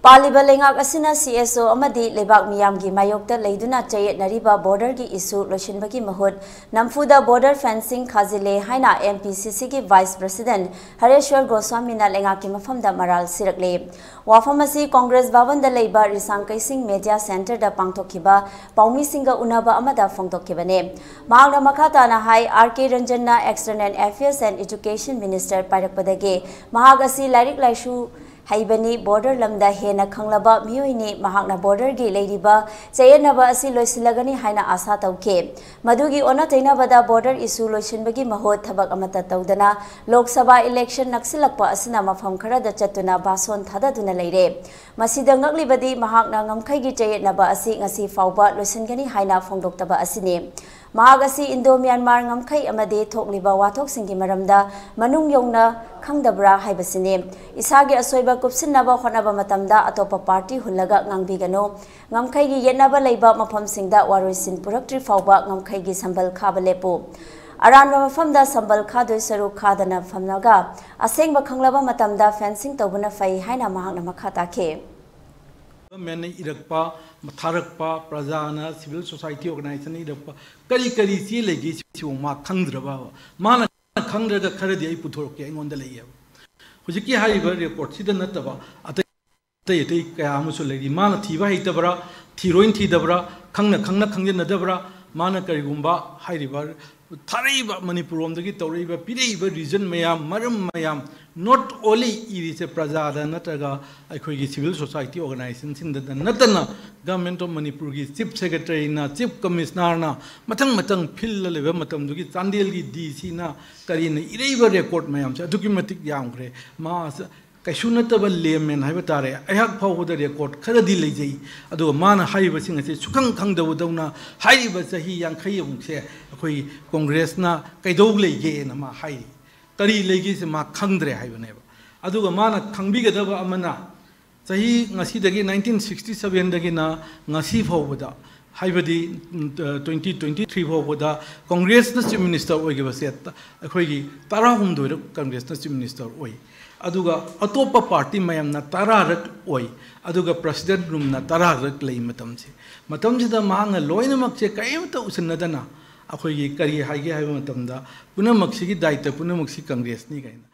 Paliba lengak asina CSO amadi lebak miyamgi mayokta leiduna chayet nariba border gi issue loishinbagi mahut namfuda border fencing khazile haina MPCC gi Vice President Hareshwar Goshwami na lengak ki mafamda maral sirakle wafamasi Congress Bhavan da leiba risang kaising media center da pangtokhiba paumi singa unaba amada phongtokhibane magna makhata na hai RK Ranjan na External Affairs and Education Minister parakpadage mahagasi lairik laishu Haibani border lamda hena khanglaba miyoini mahakna border gi leiriba chayenaba asi loisilagani haina asa tauke madugi ona tainabada border issue loishinbagi mahut thabak amata toudana Lok Shabha Election nakshinlakpa asina mapham kharad chattuna bhashon thadaduna leire masida ngaklibadi mahakna ngamkhai gi chayenaba asi ngasi fawba loisingani haina phongdoktaba asine Mahagasi Indo-Myanmar ngamkhai amade thokliba wathok singi maramda manung yongna khangdabra haibasine isagi asoiba kupsinnaba khonaba matamda atopa party hullaga ngangbigano ngamkhai gi yenaba leiba mafam singda waroisin puraktri fawba ngamkhai gi sambal khaba lepo aranba mafamda sambal khadoi saru khadana famnaga asengba khanglaba matamda fencing tobuna fai haina mahakna makhata ke मैंने इरकपा मथारकपा प्रजाना civil society organisation इरकपा करी करी सी लेगी मा खंद्रबा माना खंद्रगा खरदि आई पुथोरके इंगोंदा लेय हुजिकी हाइबा report सिदा नतबा अतै अतै कया अमसु लेगी माना थीबा हितबरा थीरोइन थीदबरा खंगना नदबरा माना करिगुंबा हाइरिबा थारैबा मणिपुरमदगी तौरैबा पिरैबा रीजन मयाम मरम मयाम not only इरिसे प्रजादा नत्रगा अखोगी सिविल सोसाइटी ऑर्गेनाइजेशन सिंददा नतना गवर्नमेंट ऑफ मणिपुर की चीफ सेक्रेटरी ना चीफ कमिश्नर ना मतंग फिल लेबा मतमदुगी चांदेल की डीसी ना करीन इरैबा रिकॉर्ड मयाम से अदुगी मतिक यामख्रे मा कैसु नतबा लेमेन हाइबा तारे अयहाक फावदा रिकॉर्ड खरदि लेजै अदुगा माना हाइबसिंग असे सुखंग खंगदवदौना हाइबा सही यांखै अमुसे अखोई कांग्रेस ना कैदौ लेगे ना मा हाइ करी लेगी से मा खंगद्रे हाइबनेबा अदुगा माना खंगबिगदबा अमना सही ngasi 1967 दगी ना ngasi फावदा हाइबदी 2023 फावदा कांग्रेस ना चीफ मिनिस्टर ओइगबसे अखोई तारा हुमदोर कांग्रेस ना चीफ मिनिस्टर ओइ अदुगा अतोपा पार्टी मयम ना तारारक ओइ अदुगा प्रेसिडेंट रूम ना तारारक लई मतमसे मांग लोइनमक से कयमत उसनदना अखोई करी हाइगे हाइबा मतमदा पुनमक्सिगी दायित्व पुनमक्सि कांग्रेस नि गाइना